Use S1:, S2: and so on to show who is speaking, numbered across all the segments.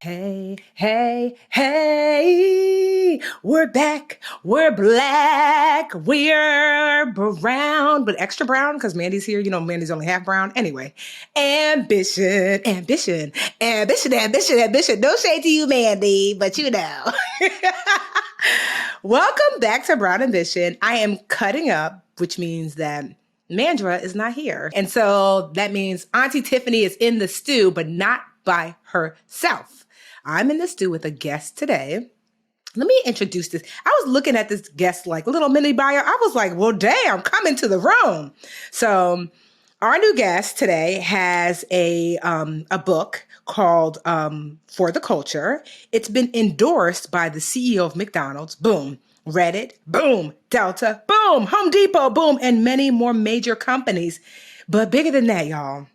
S1: Hey, hey, hey, we're back. We're black. We're brown, but extra brown because Mandy's here. You know, Mandy's only half brown. Anyway, ambition, ambition, ambition, ambition, ambition. No shade to you, Mandy, but you know. Welcome back to Brown Ambition. I am cutting up, which means that Mandra is not here. And so that means Auntie Tiffany is in the stew, but not by herself. I'm in the stew with a guest today. Let me introduce this. I was looking at this guest like little mini bio. I was like, well, damn, come into the room. So our new guest today has a book called For the Culture. It's been endorsed by the CEO of McDonald's. Boom. Reddit. Boom. Delta. Boom. Home Depot. Boom. And many more major companies. But bigger than that, y'all.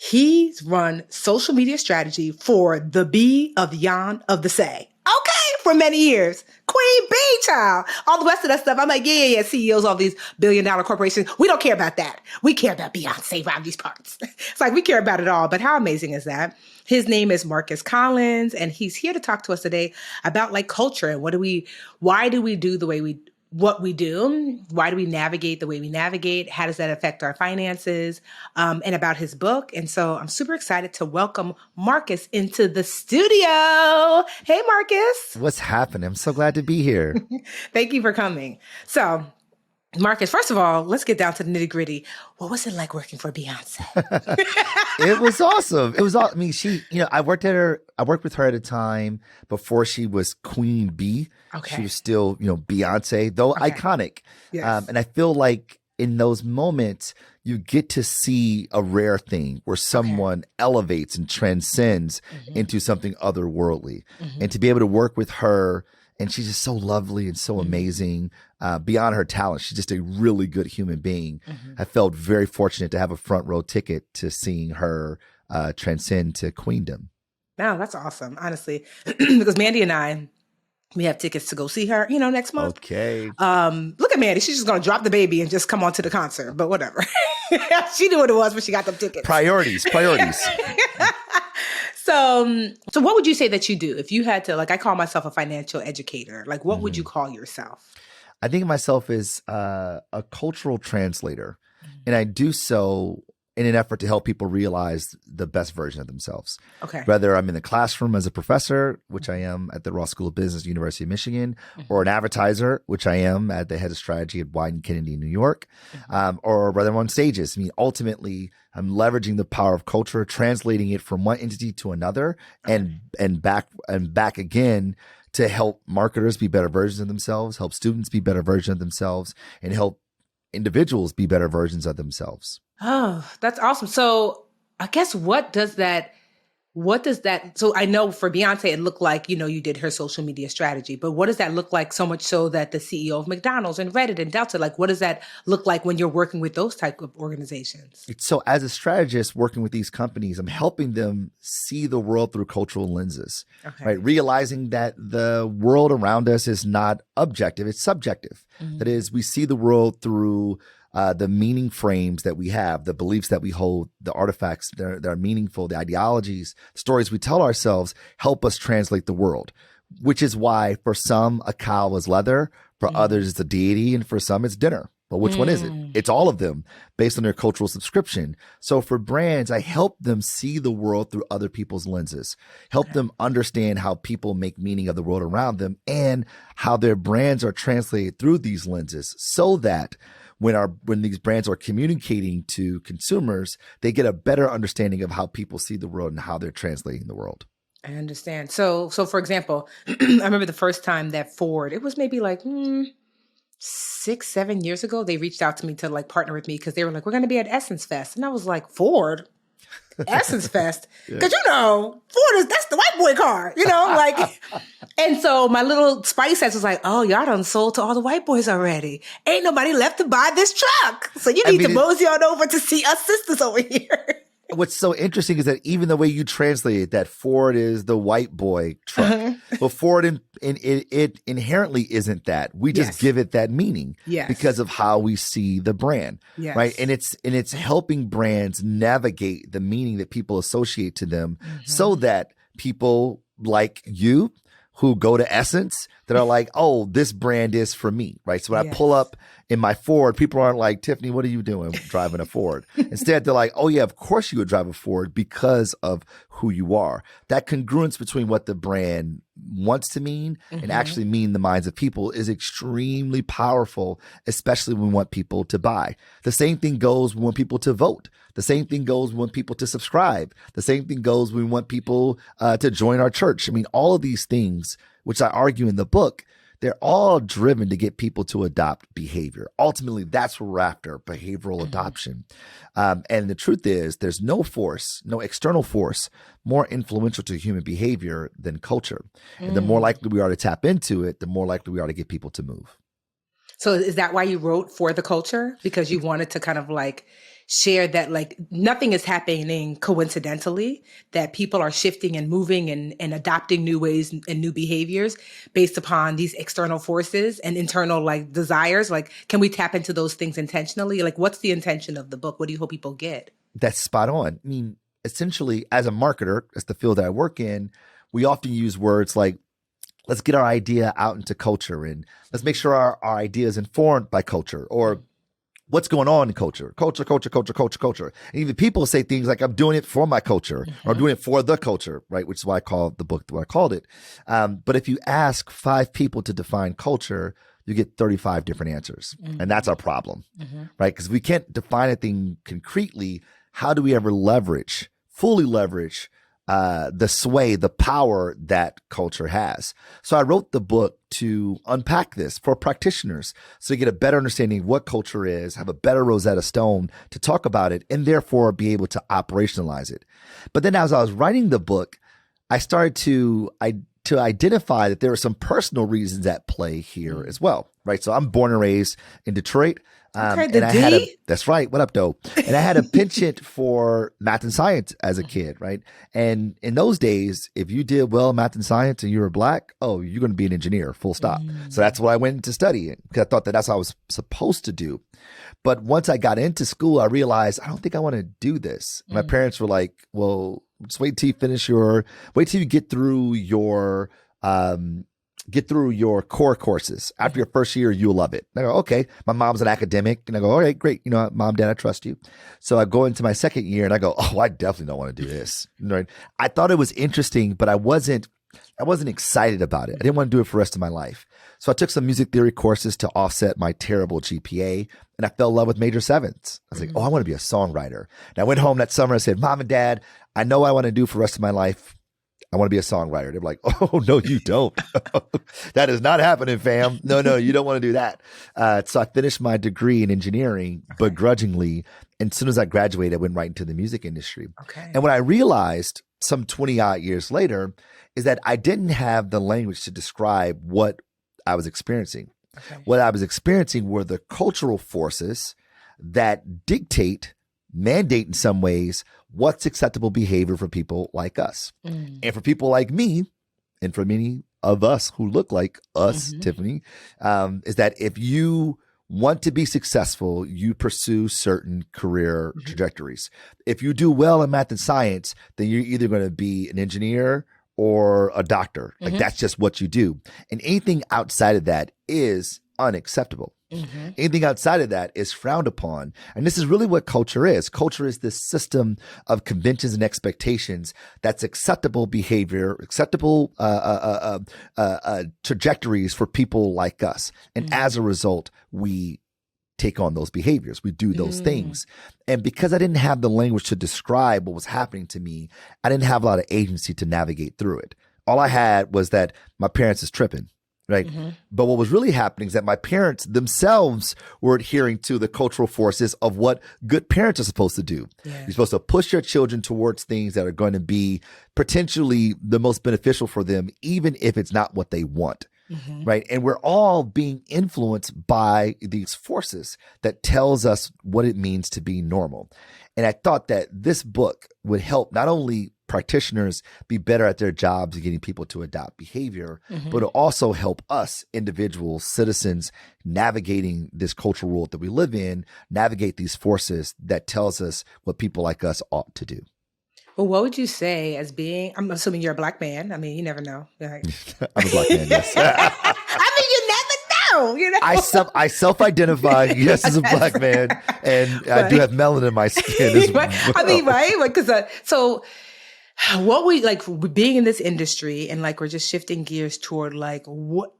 S1: He's run social media strategy for the B of Yon of the Say. Okay, for many years. Queen Bee, child. All the rest of that stuff. I'm like, yeah. CEOs, all these billion-dollar corporations. We don't care about that. We care about Beyonce around these parts. It's like we care about it all. But how amazing is that? His name is Marcus Collins, and he's here to talk to us today about like culture and why do we do the way what we do? Why do we navigate the way we navigate? How does that affect our finances? And about his book. And so I'm super excited to welcome Marcus into the studio. Hey, Marcus.
S2: What's happening? I'm so glad to be here.
S1: Thank you for coming. So, Marcus, first of all, let's get down to the nitty gritty. What was it like working for Beyonce?
S2: It was awesome. It was all, I mean, I worked with her at a time before she was Queen Bee.
S1: Okay.
S2: She was still, Beyonce, though iconic.
S1: Yes.
S2: And I feel like in those moments, you get to see a rare thing where someone elevates and transcends into something otherworldly. And to be able to work with her, and she's just so lovely and so amazing beyond her talent. She's just a really good human being. I felt very fortunate to have a front row ticket to seeing her transcend to queendom.
S1: Wow, that's awesome, honestly. Because Mandy and I, we have tickets to go see her, next month.
S2: Okay.
S1: Look at Mandy. She's just going to drop the baby and just come on to the concert, but whatever. She knew what it was when she got them tickets.
S2: Priorities.
S1: So what would you say that you do if you had to, like, I call myself a financial educator. Like, what would you call yourself?
S2: I think of myself as a cultural translator, and I do so in an effort to help people realize the best version of themselves.
S1: Okay.
S2: Whether I'm in the classroom as a professor, which I am at the Ross School of Business, University of Michigan, or an advertiser, which I am at the head of strategy at Wyden Kennedy, New York, or whether I'm on stages. I mean, ultimately, I'm leveraging the power of culture, translating it from one entity to another, and back again to help marketers be better versions of themselves, help students be better versions of themselves, and help individuals be better versions of themselves.
S1: Oh, that's awesome. So I guess what does that, so I know for Beyonce, it looked like, you did her social media strategy, but what does that look like so much so that the CEO of McDonald's and Reddit and Delta, like, what does that look like when you're working with those type of organizations?
S2: So as a strategist working with these companies, I'm helping them see the world through cultural lenses, right? Realizing that the world around us is not objective, it's subjective. That is, we see the world through the meaning frames that we have, the beliefs that we hold, the artifacts that are meaningful, the ideologies, the stories we tell ourselves help us translate the world, which is why for some, a cow is leather, for others, it's a deity, and for some, it's dinner. But which one is it? It's all of them based on their cultural subscription. So for brands, I help them see the world through other people's lenses, help them understand how people make meaning of the world around them and how their brands are translated through these lenses so that when these brands are communicating to consumers, they get a better understanding of how people see the world and how they're translating the world.
S1: I understand. So for example, I remember the first time that Ford, it was maybe like 6-7 years ago, they reached out to me to like partner with me because they were like, we're going to be at Essence Fest. And I was like, Ford? Essence Fest? Because, Ford that's the white boy car, like. And so my little spice ass was like, oh, y'all done sold to all the white boys already. Ain't nobody left to buy this truck. So you need to mosey on over to see us sisters over here.
S2: What's so interesting is that even the way you translate it, that Ford is the white boy truck, but Ford it inherently isn't that. We just give it that meaning because of how we see the brand, right? And it's helping brands navigate the meaning that people associate to them so that people like you who go to Essence that are like, oh, this brand is for me, right? So when I pull up in my Ford, people aren't like, Tiffany, what are you doing driving a Ford? Instead, they're like, oh yeah, of course you would drive a Ford because of who you are. That congruence between what the brand wants to mean and actually mean in the minds of people is extremely powerful, especially when we want people to buy. The same thing goes when we want people to vote. The same thing goes when we want people to subscribe. The same thing goes when we want people to join our church. I mean, all of these things, which I argue in the book, they're all driven to get people to adopt behavior. Ultimately, that's what we're after, behavioral adoption. And the truth is, there's no force, no external force more influential to human behavior than culture. And the more likely we are to tap into it, the more likely we are to get people to move.
S1: So is that why you wrote For the Culture? Because you wanted to kind of like share that like nothing is happening coincidentally, that people are shifting and moving and adopting new ways and new behaviors based upon these external forces and internal like desires. Like, can we tap into those things intentionally? Like, what's the intention of the book? What do you hope people get?
S2: That's spot on. I mean, essentially, as a marketer, that's the field that I work in, we often use words like, let's get our idea out into culture and let's make sure our idea is informed by culture, or what's going on in culture. And even people say things like, I'm doing it for my culture or I'm doing it for the culture, right? Which is why I call the book what I called it. But if you ask 5 people to define culture, you get 35 different answers. And that's our problem, right? Because we can't define a thing concretely. How do we ever fully leverage the sway, the power that culture has? So I wrote the book to unpack this for practitioners so you get a better understanding of what culture is, have a better Rosetta Stone to talk about it, and therefore be able to operationalize it. But then as I was writing the book, I started to identify that there were some personal reasons at play here as well, right? So I'm born and raised in Detroit. That's right. What up, though? And I had a penchant for math and science as a kid, right? And in those days, if you did well in math and science and you were Black, oh, you're going to be an engineer, full stop. So that's what I went into studying because I thought that that's what I was supposed to do. But once I got into school, I realized I don't think I want to do this. My parents were like, well, just wait till you get through your core courses. After your first year, you'll love it. And I go, okay. My mom's an academic. And I go, all right, great. You know what, Mom, Dad, I trust you. So I go into my second year and I go, oh, I definitely don't want to do this. Right? I thought it was interesting, but I wasn't excited about it. I didn't want to do it for the rest of my life. So I took some music theory courses to offset my terrible GPA, and I fell in love with major sevenths. I was like, oh, I want to be a songwriter. And I went home that summer and said, Mom and Dad, I know I want to do for the rest of my life. I want to be a songwriter. They were like, oh, no, you don't. That is not happening, fam. No, you don't want to do that. So I finished my degree in engineering begrudgingly. And as soon as I graduated, I went right into the music industry. Okay. And what I realized some 20 odd years later is that I didn't have the language to describe what I was experiencing. Okay. What I was experiencing were the cultural forces that mandate in some ways what's acceptable behavior for people like us. And for people like me, and for many of us who look like us, Tiffany, is that if you want to be successful, you pursue certain career trajectories. If you do well in math and science, then you're either going to be an engineer or a doctor. Like that's just what you do. And anything outside of that is unacceptable. Anything outside of that is frowned upon. And this is really what culture is. Culture is this system of conventions and expectations that's acceptable behavior, acceptable trajectories for people like us. And as a result, we take on those behaviors. We do those things. And because I didn't have the language to describe what was happening to me, I didn't have a lot of agency to navigate through it. All I had was that my parents is tripping. Right. But what was really happening is that my parents themselves were adhering to the cultural forces of what good parents are supposed to do. Yeah. You're supposed to push your children towards things that are going to be potentially the most beneficial for them, even if it's not what they want. Right. And we're all being influenced by these forces that tells us what it means to be normal. And I thought that this book would help not only practitioners be better at their jobs and getting people to adopt behavior, but it'll also help us individuals, citizens, navigating this cultural world that we live in, navigate these forces that tells us what people like us ought to do.
S1: Well, what would you say as being, I'm assuming you're a Black man. I mean, you never know. Right?
S2: I'm a Black man, yes.
S1: I mean, you never know, you know?
S2: I self-identify, yes, as a Black man, and I do have melanin in my skin as well.
S1: I mean, right? Because so what we like being in this industry, and like we're just shifting gears toward like what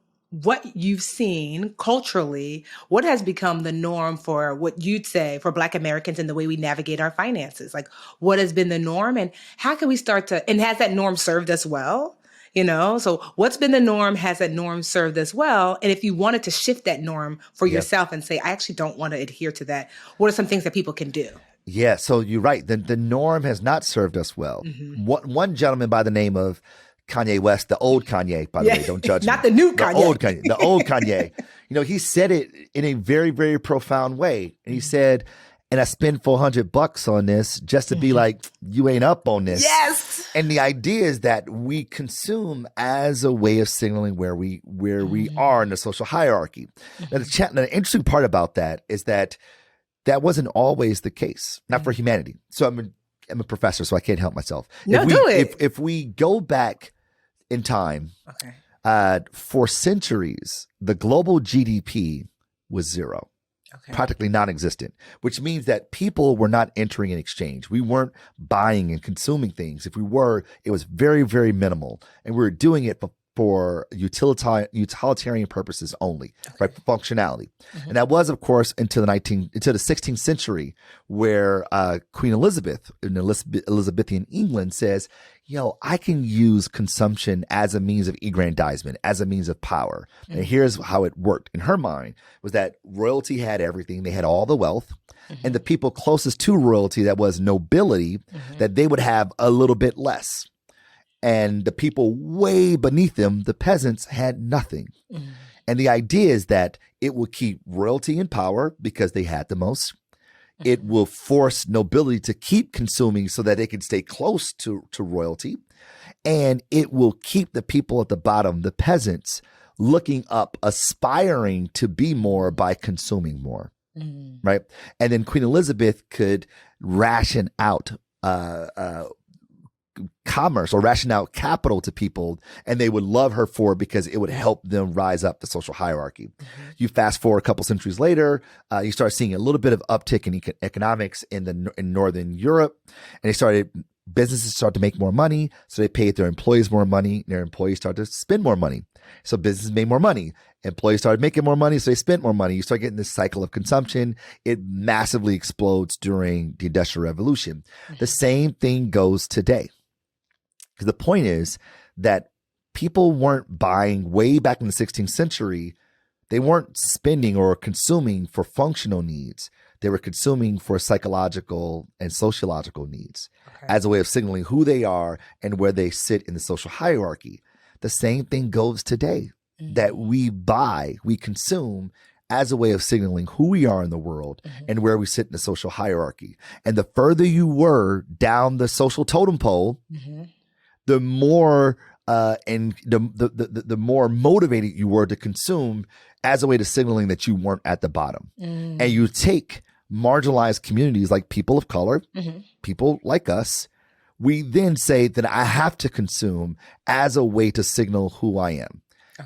S1: you've seen culturally, what has become the norm for what you'd say for Black Americans and the way we navigate our finances? Like, what has been the norm, and how can we start to, and has that norm served us well? You know, so what's been the norm? Has that norm served us well? And if you wanted to shift that norm for yourself and say, I actually don't want to adhere to that, what are some things that people can do?
S2: Yeah, so you're right. The norm has not served us well. One gentleman by the name of Kanye West, the old Kanye, by the way, don't judge me.
S1: Not the new Kanye.
S2: The old Kanye. He said it in a very, very profound way. And he said, and I spend $400 on this just to be like, you ain't up on this.
S1: Yes.
S2: And the idea is that we consume as a way of signaling where we are in the social hierarchy. Now, the interesting part about that is that wasn't always the case, not for humanity. So I'm a professor, so I can't help myself.
S1: No, do it.
S2: If we go back in time, for centuries, the global GDP was zero. Practically non-existent, which means that people were not entering in exchange. We weren't buying and consuming things. If we were, it was very, very minimal. And we were doing it for utilitarian purposes only, right? For functionality. And that was, of course, until the 16th century, where Queen Elizabeth in Elizabethan England says, I can use consumption as a means of aggrandizement, as a means of power. And here's how it worked. In her mind was that royalty had everything. They had all the wealth. And the people closest to royalty, that was nobility, that they would have a little bit less. And the people way beneath them, the peasants, had nothing. And the idea is that it will keep royalty in power because they had the most. It will force nobility to keep consuming so that they can stay close to royalty. And it will keep the people at the bottom, the peasants, looking up, aspiring to be more by consuming more. Right? And then Queen Elizabeth could ration out commerce or ration out capital to people, and they would love her for it because it would help them rise up the social hierarchy. You fast forward a couple centuries later, you start seeing a little bit of uptick in economics in Northern Europe, and businesses start to make more money, so they paid their employees more money, and their employees started to spend more money. So businesses made more money. Employees started making more money, so they spent more money. You start getting this cycle of consumption. It massively explodes during the Industrial Revolution. The same thing goes today. Because the point is that people weren't buying way back in the 16th century. They weren't spending or consuming for functional needs. They were consuming for psychological and sociological needs as a way of signaling who they are and where they sit in the social hierarchy. The same thing goes today, that we consume as a way of signaling who we are in the world and where we sit in the social hierarchy. And the further you were down the social totem pole, the more the more motivated you were to consume as a way to signaling that you weren't at the bottom. And you take marginalized communities like people of color, people like us, we then say that I have to consume as a way to signal who I am.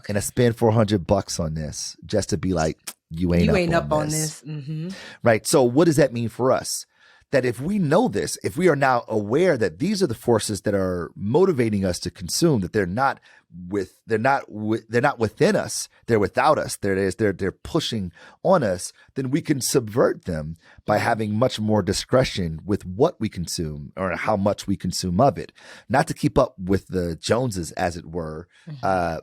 S2: And I spend $400 on this just to be like, you ain't up on this. Right. So what does that mean for us? That if we know this, if we are now aware that these are the forces that are motivating us to consume, that they're not within us, they're without us, they're pushing on us, then we can subvert them by having much more discretion with what we consume or how much we consume of it. Not to keep up with the Joneses, as it were,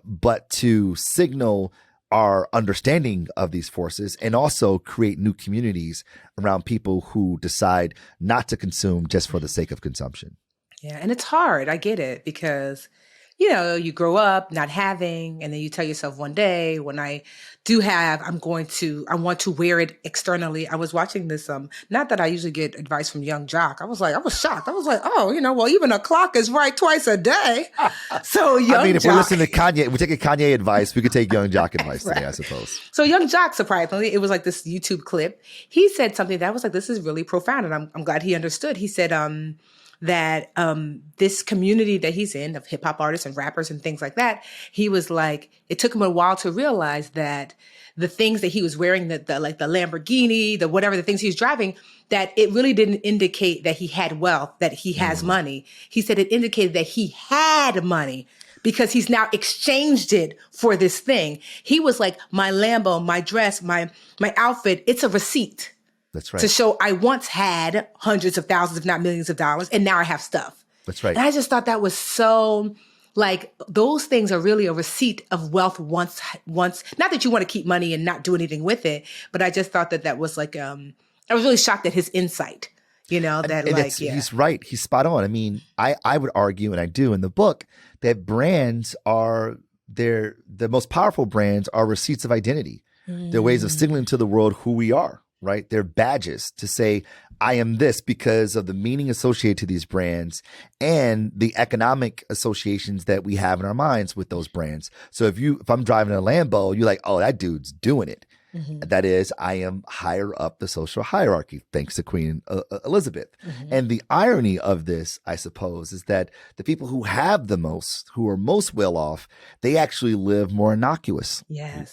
S2: but to signal our understanding of these forces and also create new communities around people who decide not to consume just for the sake of consumption.
S1: Yeah. And it's hard. I get it because, you grow up not having, and then you tell yourself one day when I do have, I want to wear it externally. I was watching this, not that I usually get advice from Young Jock. I was shocked. I was like, well, even a clock is right twice a day. So
S2: if we're listening to Kanye, if we're taking Kanye advice, we could take Young Jock advice today, I suppose.
S1: So Young Jock, surprisingly, it was like this YouTube clip. He said something that was like, this is really profound. And I'm glad he understood. He said, that this community that he's in of hip hop artists and rappers and things like that, he was like, it took him a while to realize that the things that he was wearing, the like the Lamborghini, the whatever, the things he was driving, that it really didn't indicate that he had wealth, that he has money. He said it indicated that he had money because he's now exchanged it for this thing. He was like, my Lambo, my dress, my outfit, it's a receipt.
S2: That's right.
S1: To show I once had hundreds of thousands, if not millions of dollars, and now I have stuff.
S2: That's right.
S1: And I just thought that was so, like, those things are really a receipt of wealth once, not that you want to keep money and not do anything with it, but I just thought that was like, I was really shocked at his insight, you know, that
S2: and
S1: like, yeah.
S2: He's right. He's spot on. I mean, I would argue, and I do in the book, that brands are, the most powerful brands are receipts of identity. They're ways of signaling to the world who we are. Right? They're badges to say, I am this because of the meaning associated to these brands and the economic associations that we have in our minds with those brands. So if I'm driving a Lambo, you're like, oh, that dude's doing it. That is, I am higher up the social hierarchy, thanks to Queen Elizabeth. And the irony of this, I suppose, is that the people who have the most, who are most well off, they actually live more innocuous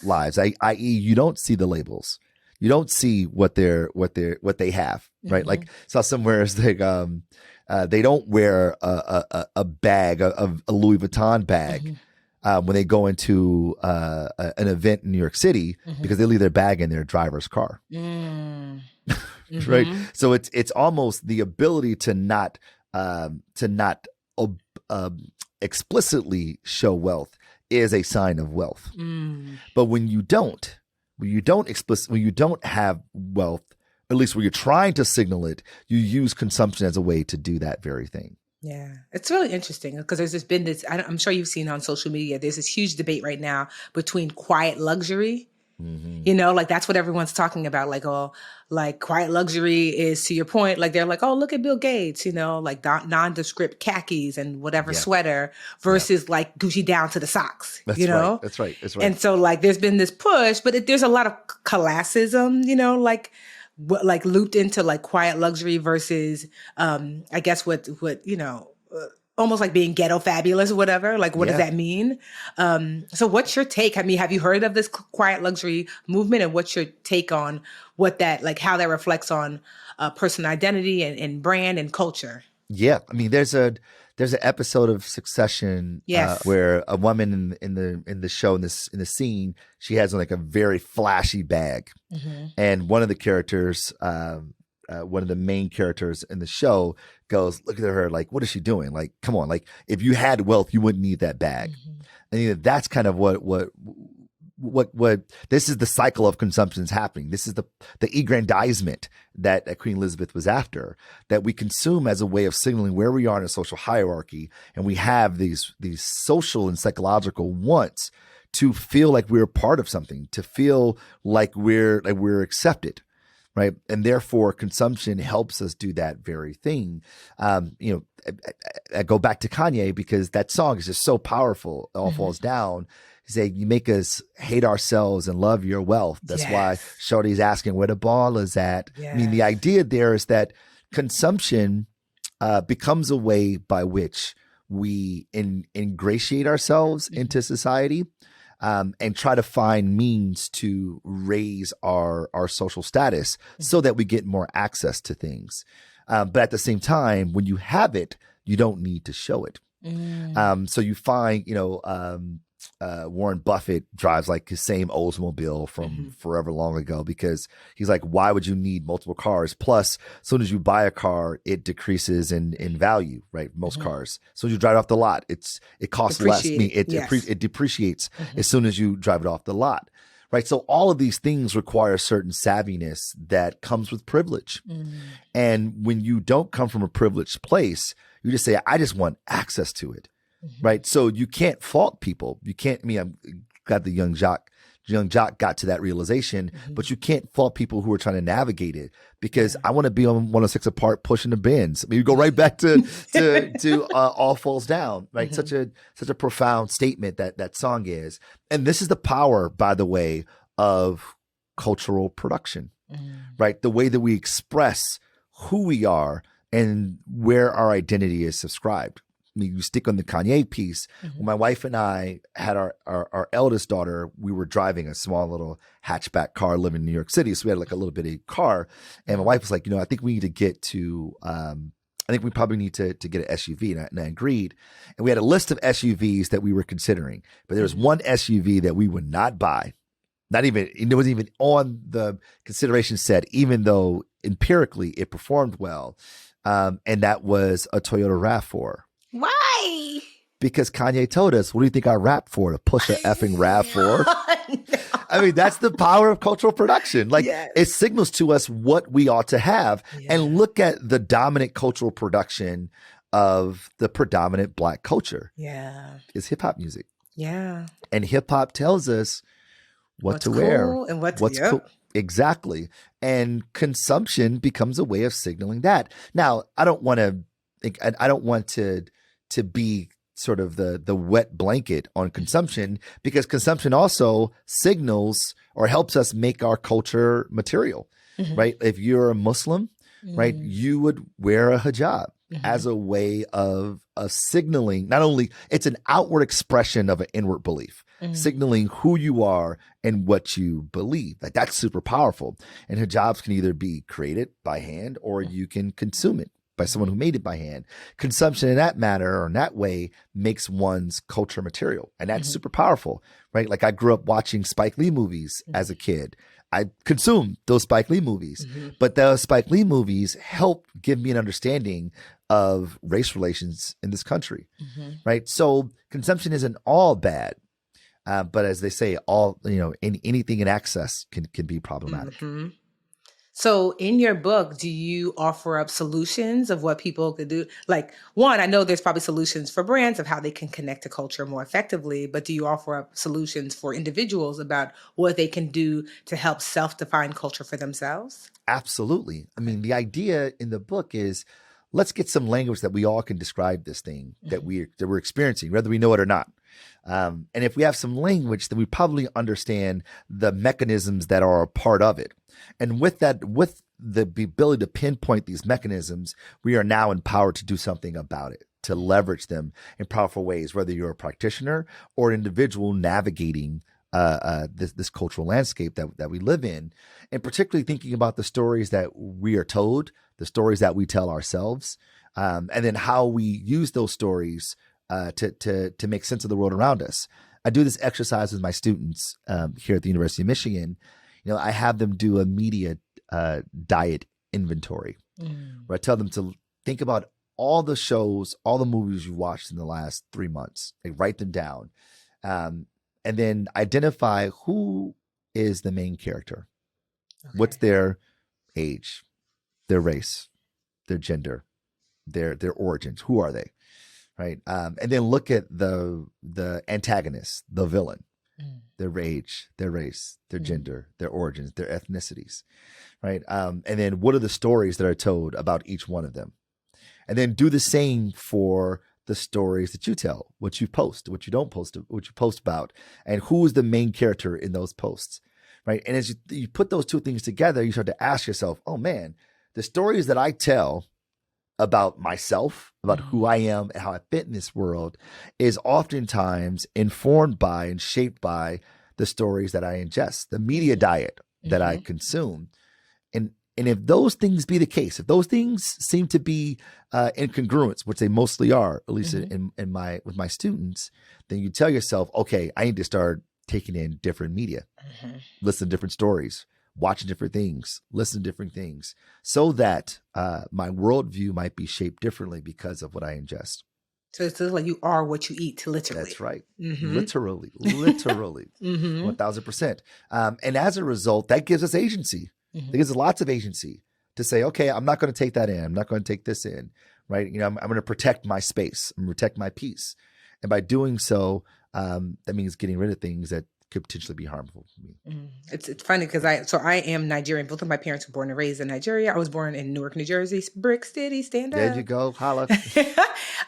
S2: lives, i.e. you don't see the labels. You don't see what they have, right? Like saw somewhere is like they don't wear a bag, a Louis Vuitton bag when they go into an event in New York City because they leave their bag in their driver's car, right? So it's almost the ability to not explicitly show wealth is a sign of wealth, but when you don't have wealth, at least when you're trying to signal it, you use consumption as a way to do that very thing.
S1: Yeah, it's really interesting because there's just been this, I'm sure you've seen on social media, there's this huge debate right now between quiet luxury. You know, like that's what everyone's talking about. Like, oh, like quiet luxury is, to your point, like they're like, oh, look at Bill Gates, you know, like nondescript khakis and whatever sweater versus like Gucci down to the socks, you know?
S2: Right. That's right.
S1: And so like there's been this push, but there's a lot of classism, you know, like looped into like quiet luxury versus, I guess what, you know, almost like being ghetto fabulous or whatever. Like, what does that mean? So what's your take? I mean, have you heard of this quiet luxury movement, and what's your take on what that, like how that reflects on personal identity and brand and culture?
S2: Yeah. I mean, there's an episode of Succession where a woman in the show, in the scene, she has like a very flashy bag. And one of the characters, one of the main characters in the show goes, look at her, like, what is she doing? Like, come on, like if you had wealth, you wouldn't need that bag. And that's kind of what this is the cycle of consumption is happening. This is the aggrandizement that Queen Elizabeth was after, that we consume as a way of signaling where we are in a social hierarchy. And we have these social and psychological wants to feel like we're part of something, to feel like we're accepted. Right. And therefore, consumption helps us do that very thing. You know, I go back to Kanye because that song is just so powerful. It all falls down. He said, you make us hate ourselves and love your wealth. That's why Shorty's asking where the ball is at. I mean, the idea there is that consumption becomes a way by which we ingratiate ourselves into society. And try to find means to raise our social status so that we get more access to things. But at the same time, when you have it, you don't need to show it. So you find, you know, Warren Buffett drives like his same Oldsmobile from forever long ago because he's like, why would you need multiple cars? Plus, as soon as you buy a car, it decreases in value, right? Most cars. As soon as you drive it off the lot, it costs less. I mean, it depreciates as soon as you drive it off the lot. Right. So all of these things require certain savviness that comes with privilege. And when you don't come from a privileged place, you just say, I just want access to it. Right. So you can't fault people. You can't, I mean, I'm glad the young Jock got to that realization, but you can't fault people who are trying to navigate it because I want to be on 106 apart pushing the bins. I mean, you go right back to All Falls Down, right? Such a profound statement that song is. And this is the power, by the way, of cultural production, right? The way that we express who we are and where our identity is subscribed. I mean, you stick on the Kanye piece. When my wife and I had our eldest daughter, we were driving a small little hatchback car living in New York City. So we had like a little bitty car. And my wife was like, I think we need to get to, I think we probably need to get an SUV. And I agreed. And we had a list of SUVs that we were considering. But there was one SUV that we would not buy. Not even, it wasn't even on the consideration set, even though empirically it performed well. And that was a Toyota RAV4.
S1: Why?
S2: Because Kanye told us, what do you think I rap for? To push a effing RAV4? No. I mean, that's the power of cultural production. Like, it signals to us what we ought to have. And look at the dominant cultural production of the predominant Black culture. Is hip hop music. And hip hop tells us what's to wear
S1: and what's
S2: cool. Exactly. And consumption becomes a way of signaling that. Now, I don't want to be sort of the wet blanket on consumption, because consumption also signals or helps us make our culture material, right? If you're a Muslim, right, you would wear a hijab as a way of signaling, not only it's an outward expression of an inward belief, signaling who you are and what you believe. Like, that's super powerful. And hijabs can either be created by hand or you can consume it by someone who made it by hand. Consumption in that manner or in that way makes one's culture material. And that's super powerful, right? Like, I grew up watching Spike Lee movies as a kid. I consumed those Spike Lee movies, but those Spike Lee movies helped give me an understanding of race relations in this country, right? So consumption isn't all bad. But as they say, anything in excess can be problematic.
S1: So in your book, do you offer up solutions of what people could do? Like, one, I know there's probably solutions for brands of how they can connect to culture more effectively, but do you offer up solutions for individuals about what they can do to help self-define culture for themselves?
S2: Absolutely. I mean, the idea in the book is, let's get some language that we all can describe this thing that we're experiencing, whether we know it or not. And if we have some language, then we probably understand the mechanisms that are a part of it. And with that, with the ability to pinpoint these mechanisms, we are now empowered to do something about it, to leverage them in powerful ways, whether you're a practitioner or an individual navigating this cultural landscape that we live in, and particularly thinking about the stories that we are told, the stories that we tell ourselves, and then how we use those stories to make sense of the world around us. I do this exercise with my students here at the University of Michigan. I have them do a media diet inventory, where I tell them to think about all the shows, all the movies you watched in the last 3 months. Like, write them down, and then identify who is the main character. What's their age, their race, their gender, their origins. Who are they? Right. And then look at the antagonist, the villain, their age, their race, their gender, their origins, their ethnicities. Right. And then what are the stories that are told about each one of them? And then do the same for the stories that you tell, what you post, what you don't post, what you post about, and who is the main character in those posts. Right. And as you put those two things together, you start to ask yourself, oh, man, the stories that I tell about myself, about who I am and how I fit in this world is oftentimes informed by and shaped by the stories that I ingest, the media diet that I consume. And if those things be the case, if those things seem to be in congruence, which they mostly are, at least with my students, then you tell yourself, okay, I need to start taking in different media, listen to different stories, watching different things, listen to different things, so that my worldview might be shaped differently because of what I ingest.
S1: So it's like you are what you eat, literally.
S2: That's right. Literally, 1000%. And as a result, that gives us agency. It gives us lots of agency to say, okay, I'm not going to take that in. I'm not going to take this in, right? I'm going to protect my space. I'm going to protect my peace. And by doing so, that means getting rid of things that could potentially be harmful for me.
S1: It's funny because I am Nigerian. Both of my parents were born and raised in Nigeria. I was born in Newark, New Jersey. Brick City, stand up.
S2: There you go. Holla.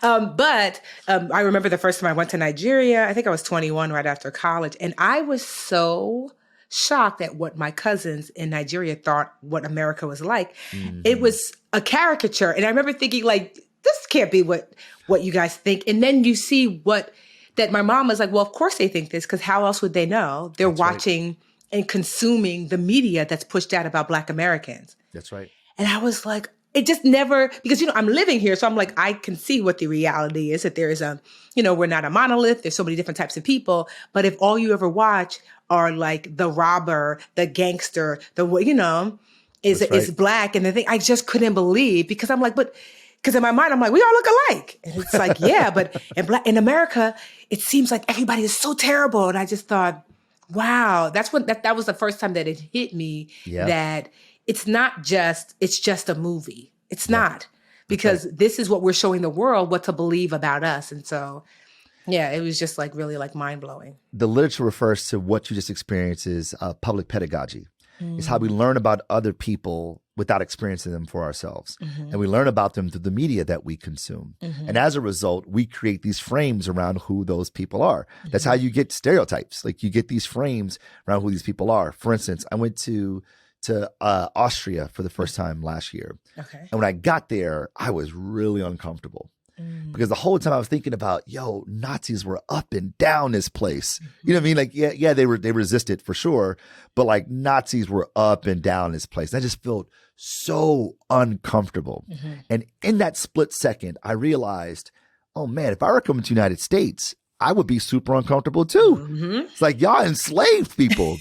S1: But I remember the first time I went to Nigeria, I think I was 21 right after college. And I was so shocked at what my cousins in Nigeria thought what America was like. It was a caricature. And I remember thinking, like, this can't be what you guys think. And then you see that my mom was like, well, of course they think this, because how else would they know? They're watching and consuming the media that's pushed out about Black Americans.
S2: That's right.
S1: And I was like, it just never, because, I'm living here. So I'm like, I can see what the reality is, that there is we're not a monolith. There's so many different types of people. But if all you ever watch are like the robber, the gangster, is Black. And the thing I just couldn't believe, because I'm like, because in my mind, I'm like, we all look alike. And it's like, yeah, but in America, it seems like everybody is so terrible. And I just thought, wow, that was the first time that it hit me that it's just a movie. It's not, because this is what we're showing the world, what to believe about us. And so, yeah, it was just like really like mind blowing.
S2: The literature refers to what you just experienced as public pedagogy. It's how we learn about other people without experiencing them for ourselves. And we learn about them through the media that we consume. And as a result, we create these frames around who those people are. That's how you get stereotypes. Like, you get these frames around who these people are. For instance, I went to Austria for the first time last year.
S1: Okay.
S2: And when I got there, I was really uncomfortable. Because the whole time I was thinking about, Nazis were up and down this place. You know what I mean? Like, yeah, they resisted for sure, but like Nazis were up and down this place. And I just felt so uncomfortable. And in that split second, I realized, oh man, if I were coming to the United States, I would be super uncomfortable too. It's like, y'all enslaved people.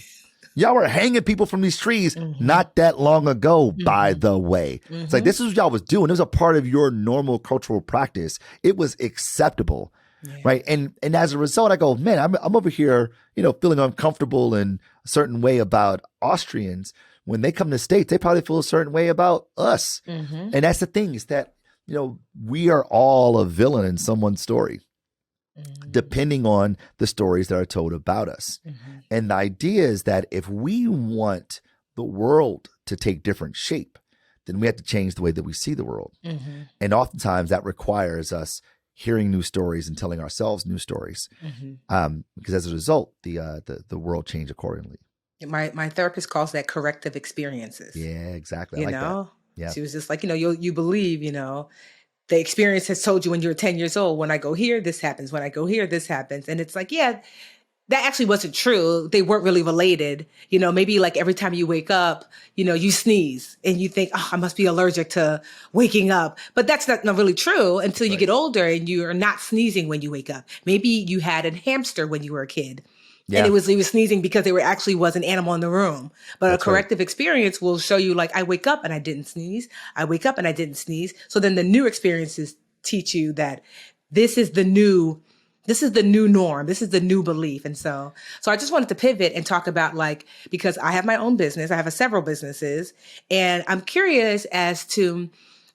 S2: Y'all were hanging people from these trees not that long ago, by the way. It's like, this is what y'all was doing. It was a part of your normal cultural practice. It was acceptable, right? And as a result, I go, man, I'm over here, feeling uncomfortable in a certain way about Austrians. When they come to the States, they probably feel a certain way about us. And that's the thing, is that, we are all a villain in someone's story, depending on the stories that are told about us. And the idea is that if we want the world to take different shape, then we have to change the way that we see the world. And oftentimes that requires us hearing new stories and telling ourselves new stories. Because as a result, the world changed accordingly.
S1: My therapist calls that corrective experiences.
S2: Yeah, exactly. I like that. Yeah.
S1: She was just like, you believe, the experience has told you when you were 10 years old, when I go here, this happens. When I go here, this happens. And it's like, yeah, that actually wasn't true. They weren't really related. Maybe like every time you wake up, you sneeze and you think, oh, I must be allergic to waking up. But that's not really true until you get older and you are not sneezing when you wake up. Maybe you had a hamster when you were a kid. Yeah. And he was sneezing because there actually was an animal in the room. But a corrective experience will show you, like, I wake up and I didn't sneeze. I wake up and I didn't sneeze. So then the new experiences teach you that this is the new norm. This is the new belief. And so I just wanted to pivot and talk about, like, because I have my own business. I have several businesses. And I'm curious as to,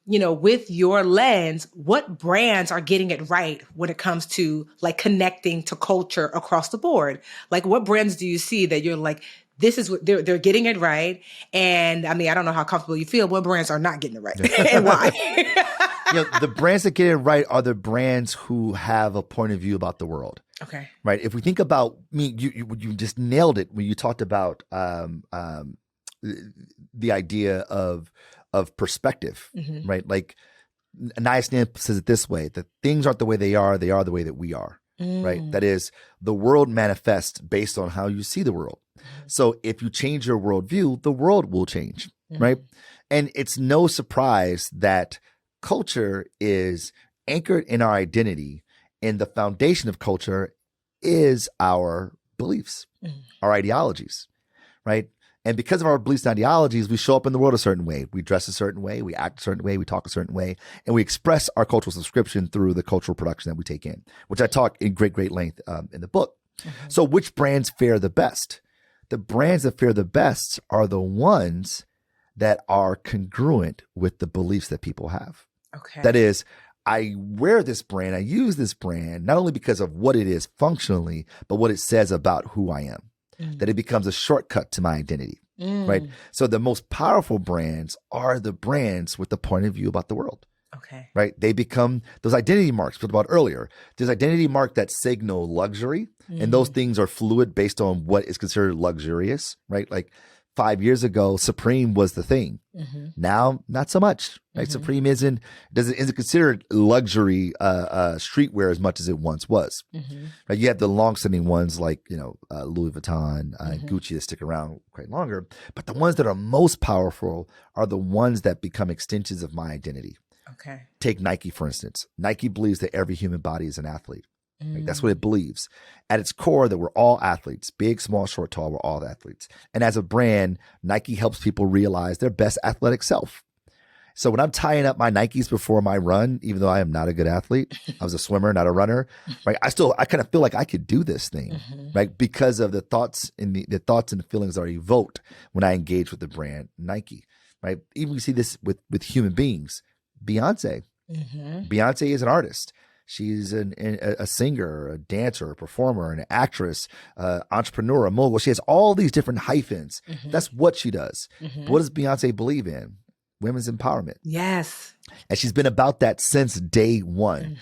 S1: with your lens, what brands are getting it right when it comes to like connecting to culture across the board? Like, what brands do you see that you're like, this is what they're getting it right? And I mean, I don't know how comfortable you feel. What brands are not getting it right and why?
S2: The brands that get it right are the brands who have a point of view about the world.
S1: Okay.
S2: Right. If we think about you just nailed it when you talked about the idea of perspective, right? Like, Anais Nin says it this way, that things aren't the way they are the way that we are, right? That is, the world manifests based on how you see the world. So if you change your worldview, the world will change, right? And it's no surprise that culture is anchored in our identity, and the foundation of culture is our beliefs, our ideologies, right? And because of our beliefs and ideologies, we show up in the world a certain way. We dress a certain way, we act a certain way, we talk a certain way, and we express our cultural subscription through the cultural production that we take in, which I talk in great length in the book. So which brands fare the best? The brands that fare the best are the ones that are congruent with the beliefs that people have.
S1: Okay.
S2: That is, I wear this brand, I use this brand, not only because of what it is functionally, but what it says about who I am. That it becomes a shortcut to my identity, right? So the most powerful brands are the brands with the point of view about the world.
S1: Okay.
S2: Right? They become those identity marks we talked about earlier. There's identity mark that signal luxury, and those things are fluid based on what is considered luxurious, right? Like 5 years ago, Supreme was the thing. Now, not so much. Right? Supreme isn't considered luxury streetwear as much as it once was. Right? You have the long-standing ones like Louis Vuitton, Gucci that stick around quite longer, but the ones that are most powerful are the ones that become extensions of my identity.
S1: Okay.
S2: Take Nike, for instance. Nike believes that every human body is an athlete. Right? That's what it believes. At its core, that we're all athletes. Big, small, short, tall, we're all athletes. And as a brand, Nike helps people realize their best athletic self. So when I'm tying up my Nikes before my run, even though I am not a good athlete, I was a swimmer, not a runner, right? I kind of feel like I could do this thing, right? Because of the thoughts and the thoughts and the feelings that are evoked when I engage with the brand Nike, right? Even we see this with human beings. Beyonce. Beyonce is an artist. She's a singer, a dancer, a performer, an actress, entrepreneur, a mogul. She has all these different hyphens. That's what she does. But what does Beyonce believe in? Women's empowerment.
S1: Yes.
S2: And she's been about that since day one.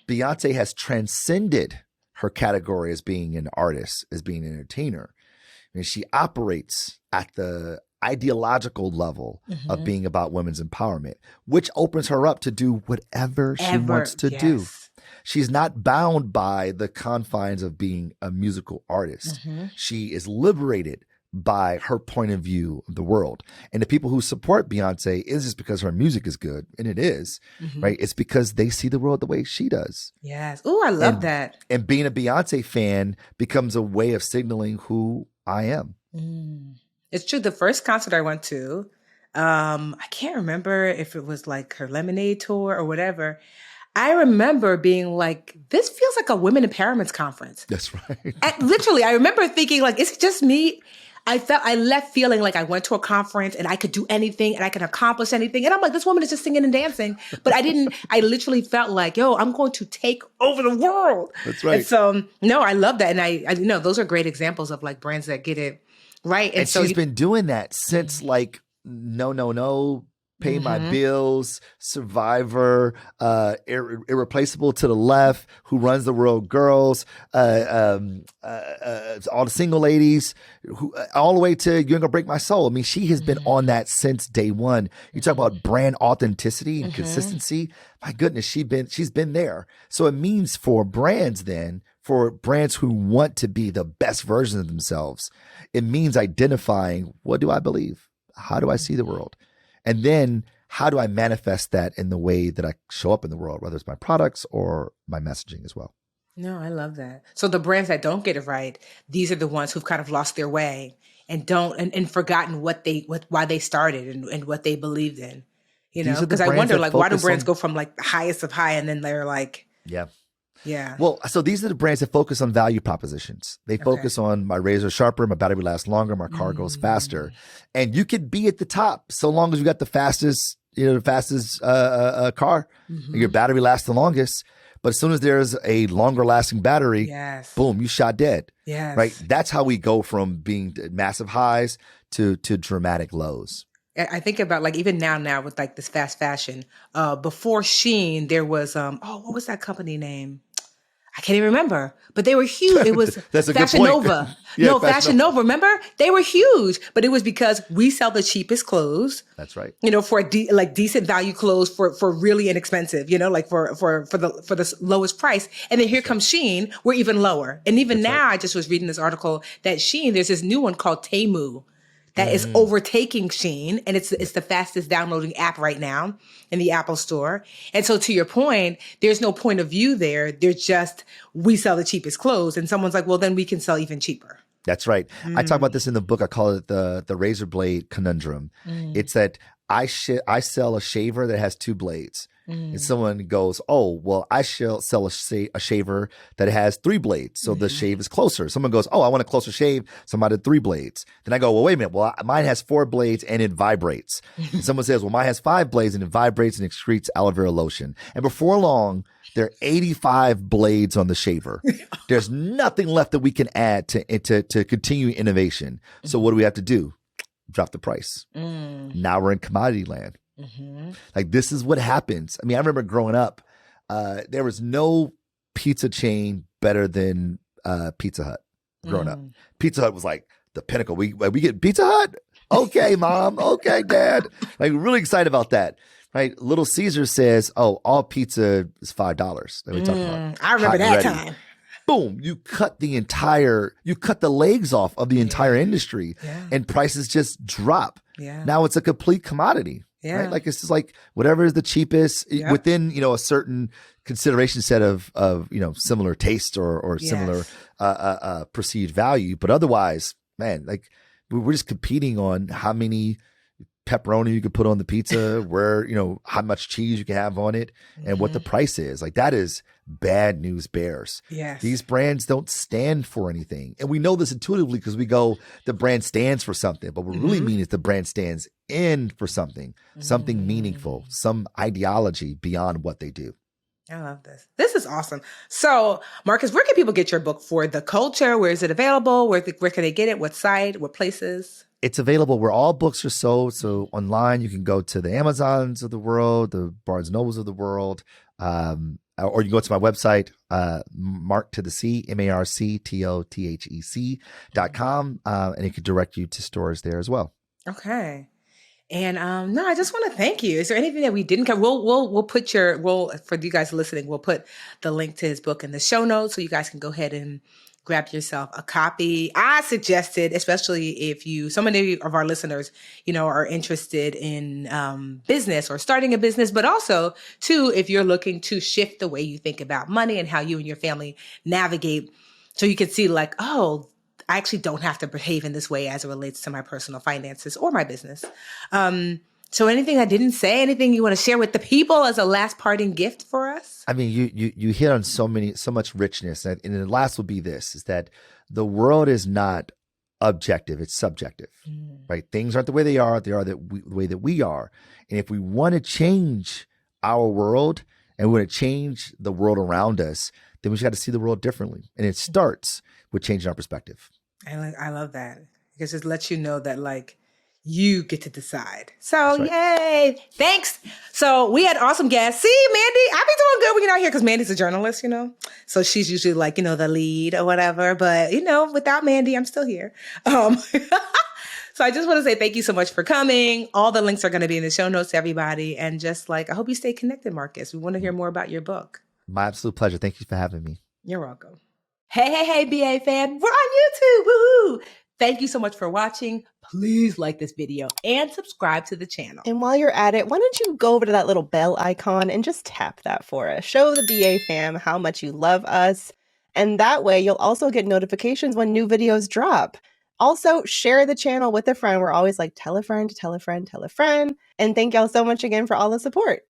S2: Beyonce has transcended her category as being an artist, as being an entertainer. I mean, she operates at the ideological level of being about women's empowerment, which opens her up to do whatever she wants to do. She's not bound by the confines of being a musical artist. She is liberated by her point of view of the world. And the people who support Beyonce is just because her music is good, and it is, right? It's because they see the world the way she does.
S1: Yes. Oh, I love that.
S2: And being a Beyonce fan becomes a way of signaling who I am.
S1: It's true. The first concert I went to, I can't remember if it was like her Lemonade tour or whatever. I remember being like, this feels like a women empowerment conference.
S2: That's right.
S1: And literally, I remember thinking like, is it just me? I left feeling like I went to a conference and I could do anything and I could accomplish anything. And I'm like, this woman is just singing and dancing. But I literally felt like, yo, I'm going to take over the world.
S2: That's right.
S1: And so, no, I love that. And I know those are great examples of like brands that get it right.
S2: And so she's been doing that since like, no, Pay My Bills, Survivor, Irreplaceable to the Left, Who Runs the World Girls, all the single ladies, all the way to You Ain't Gonna Break My Soul. I mean, she has been on that since day one. You talk about brand authenticity and consistency. My goodness, she's been there. So it means for brands who want to be the best version of themselves, it means identifying, what do I believe? How do I see the world? And then how do I manifest that in the way that I show up in the world, whether it's my products or my messaging as well?
S1: No, I love that. So the brands that don't get it right, these are the ones who've kind of lost their way and forgotten why they started and what they believed in. You know, because I wonder like, why do brands go from like the highest of high and then they're like, yeah.
S2: Well, so these are the brands that focus on value propositions. They focus on my razor sharper, my battery lasts longer, my car goes faster. And you could be at the top so long as you got the fastest car, your battery lasts the longest. But as soon as there's a longer lasting battery, boom, you shot dead.
S1: Yes.
S2: Right? That's how we go from being massive highs to dramatic lows.
S1: I think about like even now with like this fast fashion. Before Shein, there was what was that company name? I can't even remember, but they were huge. It was Fashion Nova. Fashion Nova. Remember? They were huge, but it was because we sell the cheapest clothes.
S2: That's right.
S1: You know, for decent value clothes for really inexpensive. You know, like for the lowest price. And then here comes Shein. We're even lower. And even now, I just was reading this article that Shein. There's this new one called Temu that is overtaking Shein, and it's the fastest downloading app right now in the Apple Store. And so to your point, there's no point of view there. There's just, we sell the cheapest clothes, and someone's like, well, then we can sell even cheaper.
S2: That's right. I talk about this in the book. I call it the razor blade conundrum. It's that I sell a shaver that has two blades. And someone goes, oh, well, I shall sell a shaver that has three blades. So the shave is closer. Someone goes, oh, I want a closer shave. So I'm out of 3 blades. Then I go, well, wait a minute. Well, mine has 4 blades and it vibrates. And someone says, well, mine has 5 blades and it vibrates and excretes aloe vera lotion. And before long, there are 85 blades on the shaver. There's nothing left that we can add to continue innovation. So what do we have to do? Drop the price. Now we're in commodity land. Like, this is what happens. I mean, I remember growing up, there was no pizza chain better than Pizza Hut growing up. Pizza Hut was like the pinnacle. We get Pizza Hut? Okay, Mom. Okay, Dad. Like, really excited about that. Right? Little Caesar says, oh, all pizza is $5. That we talked about.
S1: I remember that time.
S2: Boom, you cut the legs off of the entire industry, and prices just drop. Now it's a complete commodity. Right? Like, it's just like whatever is the cheapest within, a certain consideration set of similar taste or similar perceived value. But otherwise, man, like, we're just competing on how many pepperoni you could put on the pizza, where, how much cheese you can have on it, and what the price is. Like, that is bad news bears. These brands don't stand for anything. And we know this intuitively because we go, the brand stands for something. But what we really mean is the brand stands in for something meaningful, some ideology beyond what they do.
S1: I love this. This is awesome. So, Marcus, where can people get your book, For the Culture? Where is it available? Where can they get it? What site? What places?
S2: It's available where all books are sold. So online, you can go to the Amazons of the world, the Barnes & Nobles of the world, or you can go to my website, marktothec.com, and it can direct you to stores there as well.
S1: Okay. And no, I just want to thank you. Is there anything that we didn't cover? We'll put for you guys listening, we'll put the link to his book in the show notes so you guys can go ahead and grab yourself a copy. I suggested, especially if so many of our listeners, are interested in business or starting a business, but also too, if you're looking to shift the way you think about money and how you and your family navigate, so you can see like, oh, I actually don't have to behave in this way as it relates to my personal finances or my business. So anything I didn't say, anything you want to share with the people as a last parting gift for us?
S2: I mean, you hit on so much richness. And the last will be this, is that the world is not objective, it's subjective, right? Things aren't the way they are. They are the way that we are. And if we want to change our world and we want to change the world around us, then we just got to see the world differently. And it starts with changing our perspective.
S1: I love that, because it lets you know that, like, you get to decide. So, Yay. Thanks. So we had awesome guests. See, Mandy, I be doing good when you're not here, because Mandy's a journalist, So she's usually like, the lead or whatever. But, without Mandy, I'm still here. So I just want to say thank you so much for coming. All the links are going to be in the show notes, everybody. And just I hope you stay connected, Marcus. We want to hear more about your book.
S2: My absolute pleasure. Thank you for having me.
S1: You're welcome. Hey, BA fam. We're on YouTube. Woohoo! Thank you so much for watching. Please like this video and subscribe to the channel.
S3: And while you're at it, why don't you go over to that little bell icon and just tap that for us. Show the BA fam how much you love us. And that way you'll also get notifications when new videos drop. Also, share the channel with a friend. We're always like, tell a friend, tell a friend, tell a friend. And thank y'all so much again for all the support.